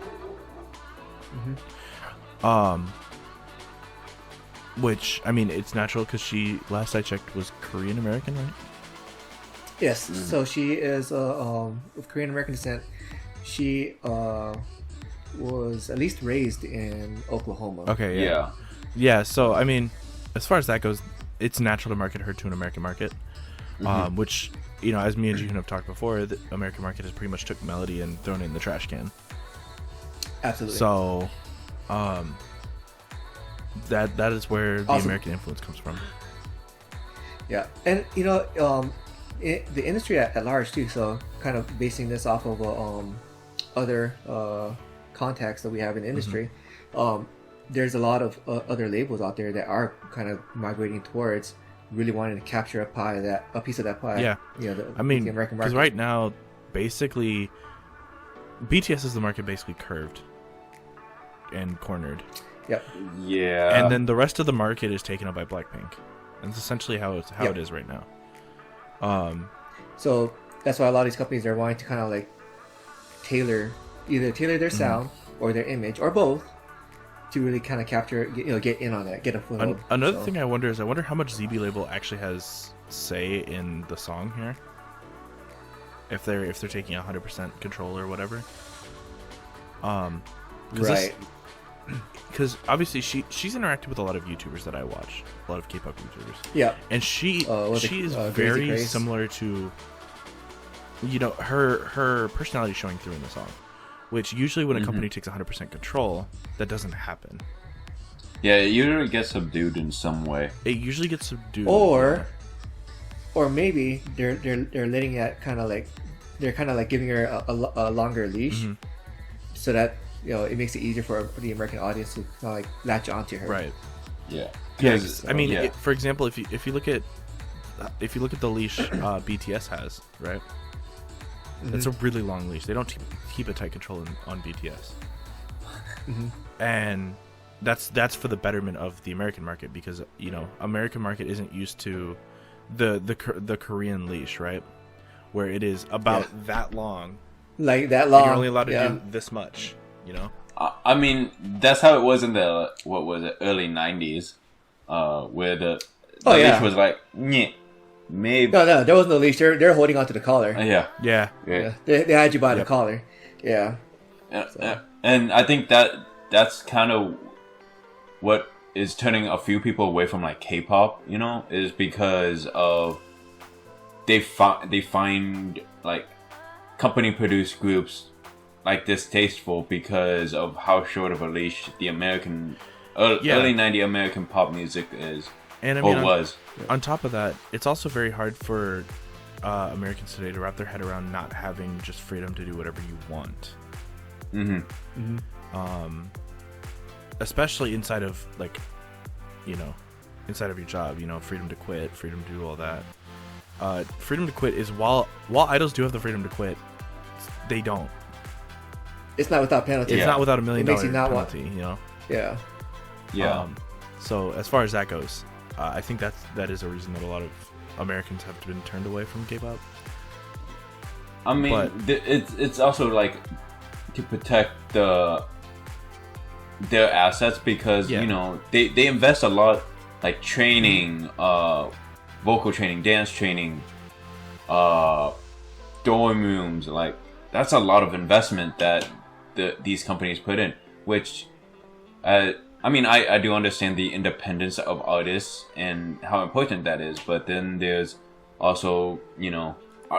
Which, I mean, it's natural because she, last I checked, was Korean American, right? Yes. So she is of Korean American descent. She was at least raised in Oklahoma. Okay. Yeah. So I mean, as far as that goes, it's natural to market her to an American market, which, as me and Jihun have talked before, the American market has pretty much took melody and thrown it in the trash can. Absolutely. So, that is where the American influence comes from. Yeah, and the industry at large too. So, kind of basing this off of other contacts that we have in the industry. There's a lot of other labels out there that are kind of migrating towards really wanting to capture a piece of that pie. Yeah, the American market. Because right now, basically, BTS is the market basically curved and cornered. Yep. Yeah. And then the rest of the market is taken up by Blackpink. And it's essentially how it is right now. So that's why a lot of these companies are wanting to kind of like tailor their sound or their image or both to really kind of capture, get in on that, get a foothold. Another thing I wonder how much ZB Label actually has say in the song here. If they're taking 100% control or whatever. Right. Because obviously she's interacted with a lot of YouTubers that I watch, a lot of K-pop YouTubers. Yeah. And she is very similar to, her personality showing through in the song. which usually when a company takes 100% control, that doesn't happen. Yeah, it usually gets subdued in some way. It usually gets subdued. Or maybe they're letting it kind of like giving her a longer leash, so that it makes it easier for the American audience to kind of like latch onto her. Right. Yeah. Yeah. I mean, for example, if you look at the leash BTS has, right? It's a really long leash. They don't keep a tight control on BTS, and that's for the betterment of the American market, because American market isn't used to the Korean leash, right? Where it is about that long. Like that long. And you're only allowed to do this much, I mean, that's how it was in the early 90s, where the leash was like, maybe. No, there was no leash. They're holding onto the collar. Yeah. They had you by the collar. Yeah. And I think that's kind of what is turning a few people away from like K-pop, is because of they find like company produced groups like distasteful because of how short of a leash the early 90s American pop music is, and was. On top of that, it's also very hard for Americans today to wrap their head around not having just freedom to do whatever you want. Especially inside of inside of your job, freedom to quit, freedom to do all that. Freedom to quit is while idols do have the freedom to quit, they don't. It's not without penalty. It's not without $1 million penalty. Yeah. So as far as that goes, I think that is a reason that a lot of Americans have been turned away from K-pop. I mean, it's also like to protect their assets, because they invest a lot, like training, vocal training, dance training, dorm rooms. Like that's a lot of investment that these companies put in. Which, I mean, I do understand the independence of artists and how important that is, but then there's also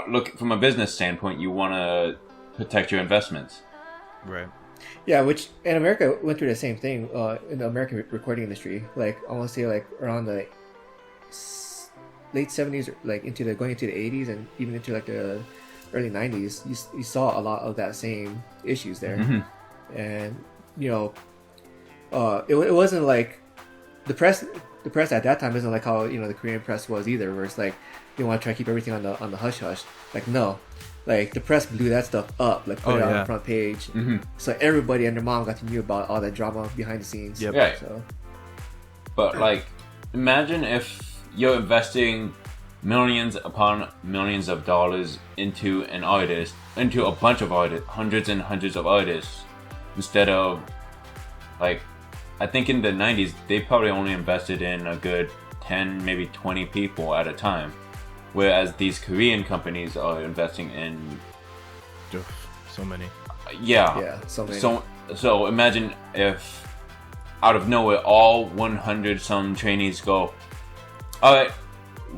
look from a business standpoint, you want to protect your investments. Right. Yeah, which in America went through the same thing in the American recording industry. Like I want to say like around the late 70s, like going into the 80s, and even into like the early 90s, you saw a lot of that same issues there. And it wasn't like the press at that time isn't like how the Korean press was either, where it's like they want to try to keep everything on the hush hush. Like no. Like the press blew that stuff up, like put it on the front page, so everybody and their mom got to know about all that drama behind the scenes. Yep. Right. So. But like, imagine if you're investing millions upon millions of dollars into a bunch of artists, hundreds and hundreds of artists, instead of like, I think in the 90s they probably only invested in a good 10, maybe 20 people at a time. Whereas these Korean companies are investing in so many. Yeah, so many. So imagine if out of nowhere all 100 some trainees go, all right,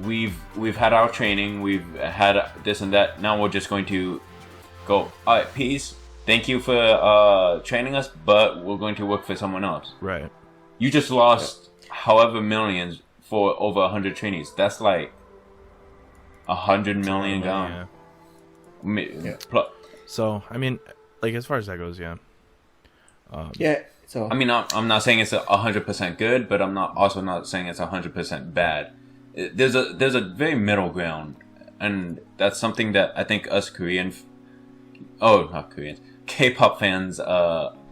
we've had our training, we've had this and that, now we're just going to go, all right, peace, thank you for training us, but we're going to work for someone else. Right. You just lost however millions for over 100 trainees. That's like 100 million gone. Yeah. So I mean, like as far as that goes, yeah. So I mean, I'm not saying it's 100% good, but I'm not saying it's 100% bad. There's a very middle ground, and that's something that I think us K-pop fans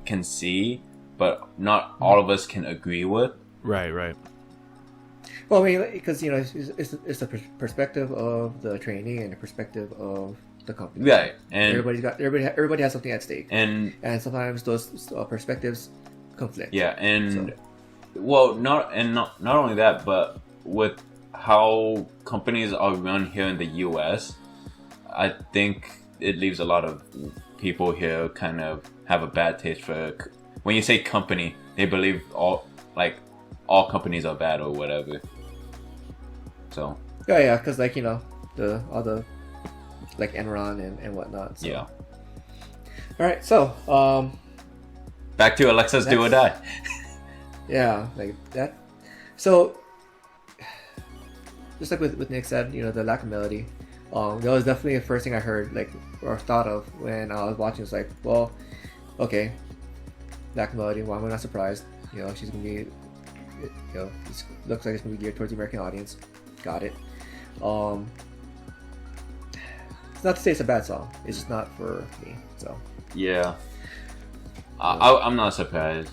can see, but not all of us can agree with. Right. Well, I mean, because it's the perspective of the trainee and the perspective of the company. Right, and everybody has something at stake, and sometimes those perspectives conflict. Yeah, and well, not only that, but with how companies are run here in the U.S., I think it leaves a lot of people here kind of have a bad taste for. When you say company, they believe all companies are bad or whatever. So yeah, because all the like Enron and whatnot. So. Yeah. right, so back to AleXa's Do or Die. Yeah, like that. So, just like with Nick said, you know, the lack of melody. That was definitely the first thing I heard, like, or thought of when I was watching. It's like, well, okay, lack of melody. Why am I not surprised? You know, she's gonna be, you know, it looks like it's gonna be geared towards the American audience. Got it. It's not to say it's a bad song. It's just not for me. So. Yeah. I'm not surprised.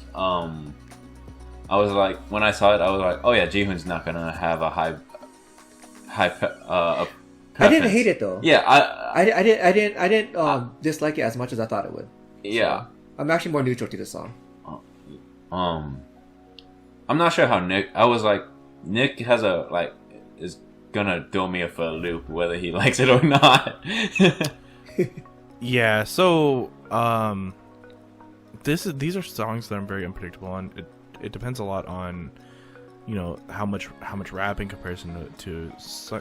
I was like, when I saw it, I was like, oh yeah, Jihoon's not gonna have a high I didn't hate it though. Yeah, I didn't dislike it as much as I thought it would. Yeah. So, I'm actually more neutral to this song. I'm not sure how Nick. I was like, Nick has is gonna throw me for a loop whether he likes it or not. Yeah. So these are songs that I'm very unpredictable on. It depends a lot on, you know, how much rap in comparison to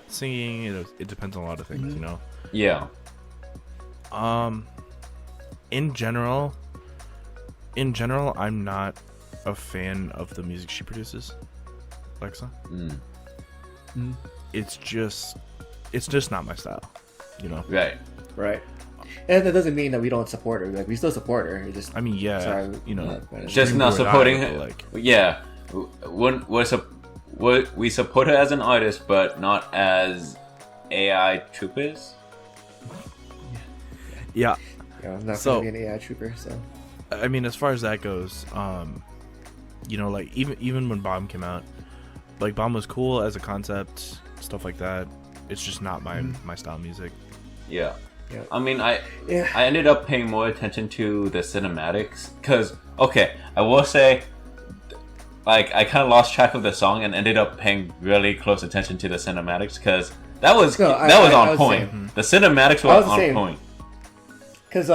singing. It depends on a lot of things, you know. Yeah. In general, I'm not a fan of the music she produces, AleXa. It's just not my style, you know. Right. And that doesn't mean that we don't support her. Like, we still support her. Just, I mean, yeah, sorry, you know, just not supporting her. Like, yeah, we support her as an artist, but not as AI troopers. Yeah. I'm not gonna be an AI trooper. So, I mean, as far as that goes, you know, like even when Bomb came out, like Bomb was cool as a concept, stuff like that. It's just not my style of music. Yeah. Yeah. I mean, I ended up paying more attention to the cinematics because, okay, I will say, like, I kind of lost track of the song and ended up paying really close attention to the cinematics because that was on point. The cinematics were on point. Because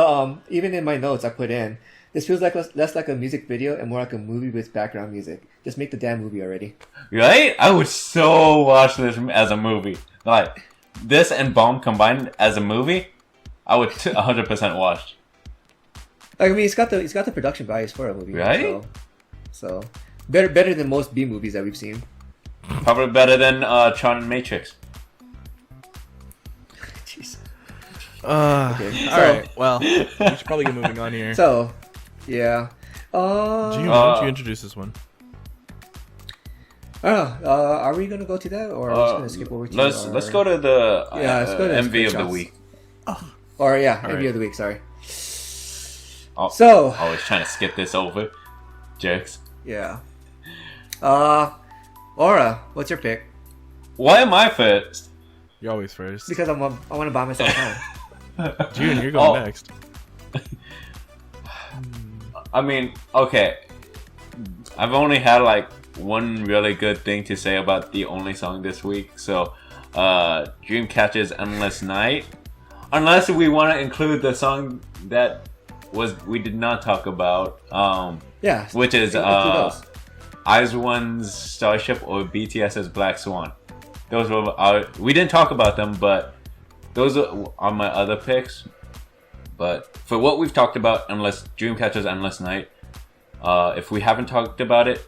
even in my notes I put in, this feels like less like a music video and more like a movie with background music. Just make the damn movie already. Right? I would so watch this as a movie. Like, this and Bomb combined as a movie, I would 100% watch. Like, I mean, it's got the production values for a movie, right? So better than most B movies that we've seen. Probably better than Tron and Matrix. Jeez. Okay. All right. Well, we should probably get moving on here. So, yeah. Gio, why don't you introduce this one? I don't know. Are we gonna go to that, or are we just gonna skip over to? Let's go to the let's go to MV of the week. Or MV right. of the week. Sorry. So always trying to skip this over, jerks. Yeah. Aura, what's your pick? Why am I first? You're always first. Because I want to buy myself time. June, you're going next. I mean, okay. I've only had like one really good thing to say about the only song this week. So, Dreamcatcher's "Endless Night." Unless we want to include the song that we did not talk about. Yeah. Which is IZ*ONE's Starship or BTS's Black Swan. Those were we didn't talk about them, but those are my other picks. But for what we've talked about, Dreamcatcher's "Endless Night," if we haven't talked about it,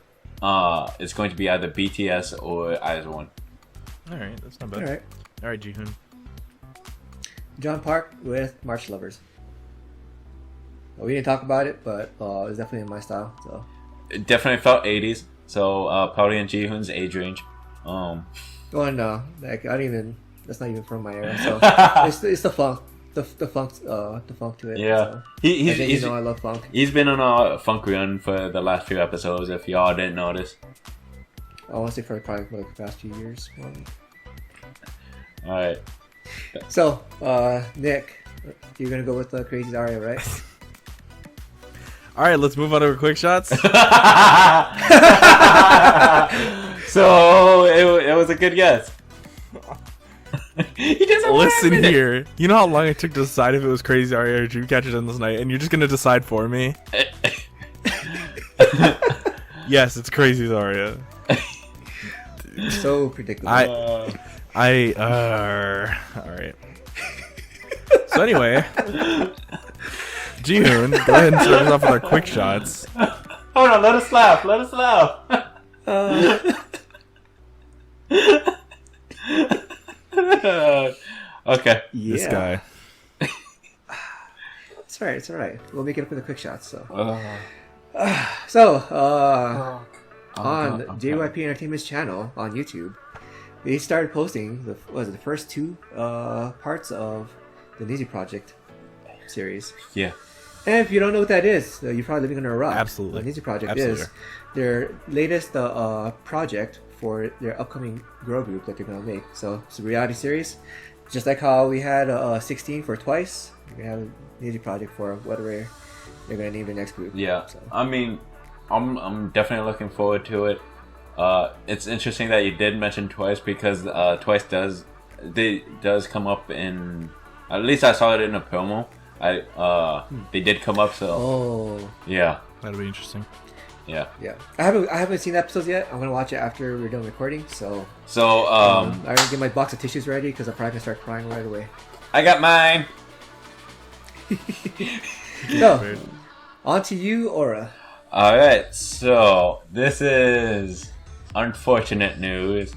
it's going to be either BTS or IZ*ONE. Alright, that's not bad. Alright, Jihoon. John Park with March Lovers. Well, we didn't talk about it, but it's definitely in my style. So it definitely felt 80s. So probably in Jihoon's age range. Oh no, like I don't even. That's not even from my era. So it's the funk, the funk to it. Yeah, so. he's I love funk. He's been on a funk run for the last few episodes. If y'all didn't notice, I want to say for probably like the past few years. All right. So Nick, you're gonna go with the Crazy Aria, right? All right, let's move on to quick shots. So it was a good guess. He doesn't listen here. You know how long it took to decide if it was Crazy Aria or Dreamcatcher's "Endless Night," and you're just gonna decide for me? Yes, it's Crazy Aria. So predictable. All right. So anyway, Jihoon, go ahead and start us off with our quick shots. Hold on, let us laugh. Let us laugh. Okay. Yeah. This guy. It's alright. It's alright. We'll make it up in the quick shots. So, on JYP Entertainment's channel on YouTube, they started posting the first two parts of the Nizi Project series. Yeah. And if you don't know what that is, you're probably living under a rock. Absolutely. The Nizi Project Absolutely. is their latest project for their upcoming girl group that they're gonna make. So it's a reality series, just like how we had 16 for Twice. We're gonna have a Nizi Project for whatever they're gonna name the next group. Yeah. So. I mean, I'm definitely looking forward to it. It's interesting that you did mention Twice because Twice does come up in, at least I saw it in a promo. They did come up, so yeah, That'll be interesting. yeah. I haven't seen the episodes yet. I'm gonna watch it after we're done recording. So I I'm gonna get my box of tissues ready because I'm probably gonna start crying right away. got mine. So on to you, Aura. All right, so this is unfortunate news.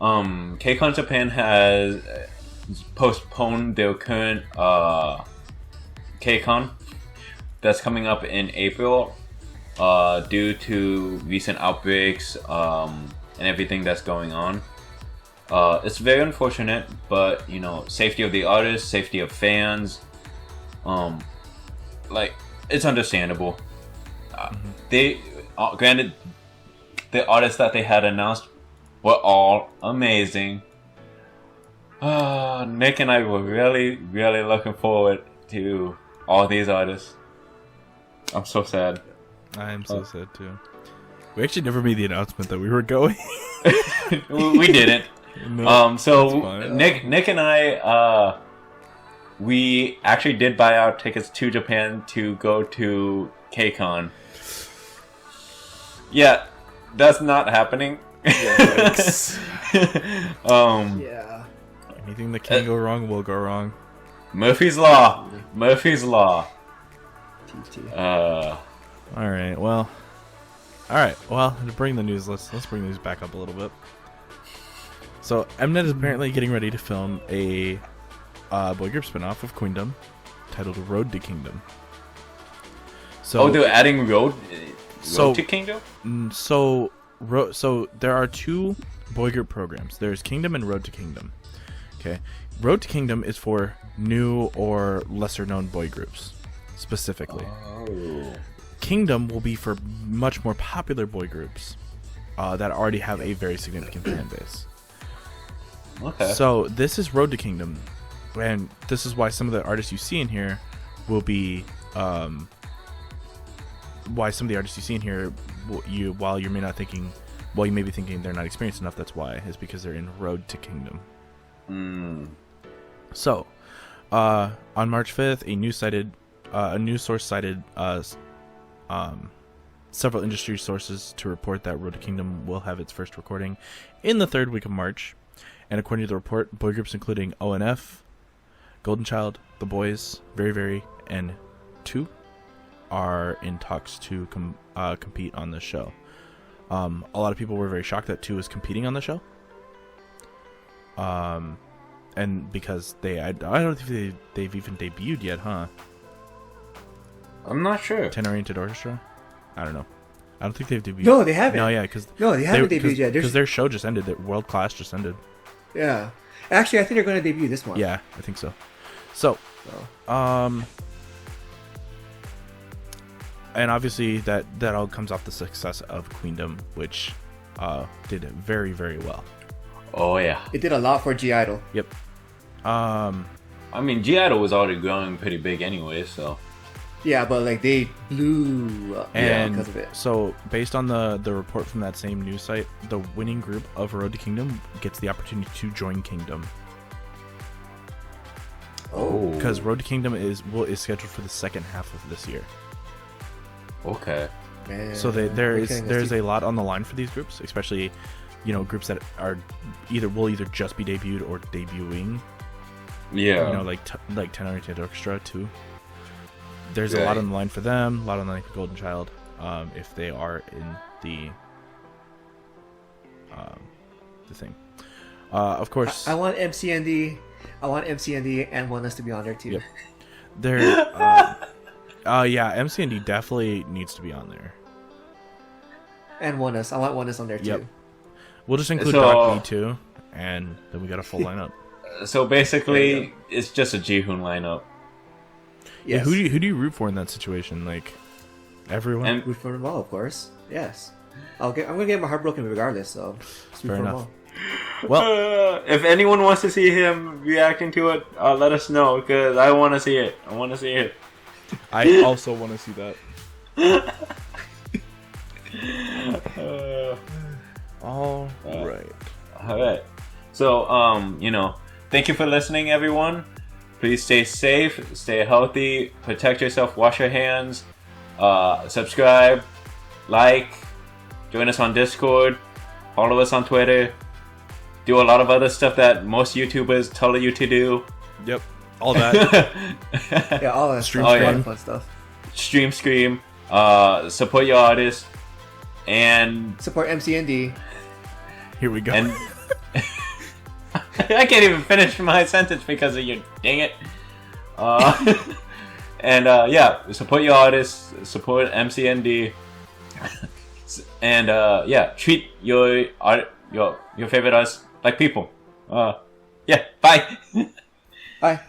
KCON Japan has postponed their current KCON that's coming up in April due to recent outbreaks and everything that's going on. It's very unfortunate, but you know, safety of the artists, safety of fans, it's understandable. They granted, the artists that they had announced were all amazing. Nick and I were really, really looking forward to all these artists. I'm so sad. I am so sad too. We actually never made the announcement that we were going. We didn't. No, So that's fine. Nick and I, we actually did buy our tickets to Japan to go to KCON. Yeah, that's not happening. Yeah. Anything that can go wrong will go wrong. Murphy's Law. Murphy's Law. TT. All right. Well, to bring the news, let's bring the news back up a little bit. So Mnet is apparently getting ready to film a boy group spinoff of Queendom titled Road to Kingdom. So they're adding Road to Kingdom? So there are two boy group programs. There's Kingdom and Road to Kingdom. Okay. Road to Kingdom is for new or lesser known boy groups specifically. Oh. Kingdom will be for much more popular boy groups that already have a very significant fan base. Okay. So this is Road to Kingdom, and this is why some of the artists you see in here will be why some of the artists you see in here you may be thinking they're not experienced enough. That's why, is because they're in Road to Kingdom. So on March 5th, a news source cited several industry sources to report that Road to Kingdom will have its first recording in the third week of March. And according to the report, boy groups including ONF, Golden Child, The Boys, Very Very, and 2 are in talks to compete on the show. A lot of people were very shocked that 2 is competing on the show. And because I don't think they've even debuted yet, huh? I'm not sure. 10-oriented orchestra? I don't know. I don't think they've debuted. No, they haven't. No, yeah, because they haven't debuted yet. Because their show just ended. Their World Class just ended. Yeah. Actually, I think they're going to debut this one. Yeah, I think so. So, and obviously that all comes off the success of Queendom, which did very, very well. Oh yeah. It did a lot for G Idol. Yep. I mean, G Idol was already growing pretty big anyway, so. Yeah, but like they blew up because of it. So based on the report from that same news site, the winning group of Road to Kingdom gets the opportunity to join Kingdom. Oh. Because Road to Kingdom is scheduled for the second half of this year. Okay. Man, So there's a lot on the line for these groups, especially, groups that are will either just be debuted or debuting. Yeah. Like 10-oriented orchestra too. there's a lot on the line for them, a lot on the line for Golden Child, if they are in the thing. Of course, I want MCND. I want MCND and ONEUS to be on there too. Yep. There, yeah, MCND definitely needs to be on there. And ONEUS. I want ONEUS on there too. Yep. We'll just include Doc B too, and then we got a full lineup. So basically, it's just a Jihoon lineup. Yeah, Yes. who do you root for in that situation? Like everyone. And Root for them all, of course. Yes. I'm gonna get my heart broken regardless. So just root Fair for them enough. all. Well, if anyone wants to see him reacting to it, let us know, because I want to see it. I want to see it. I also want to see that. All right. All right. So, thank you for listening, everyone. Please stay safe, stay healthy, protect yourself, wash your hands, subscribe, like, join us on Discord, follow us on Twitter, do a lot of other stuff that most YouTubers tell you to do. Yep. All that. Yeah, all that Stream stuff. scream. All the fun stuff. Stream Scream, support your artists, and Support MCND. Here we go. and I can't even finish my sentence because of you. Dang it. And yeah, support your artists, support MCND, and yeah, treat your favorite artists like people. Yeah, bye. Bye.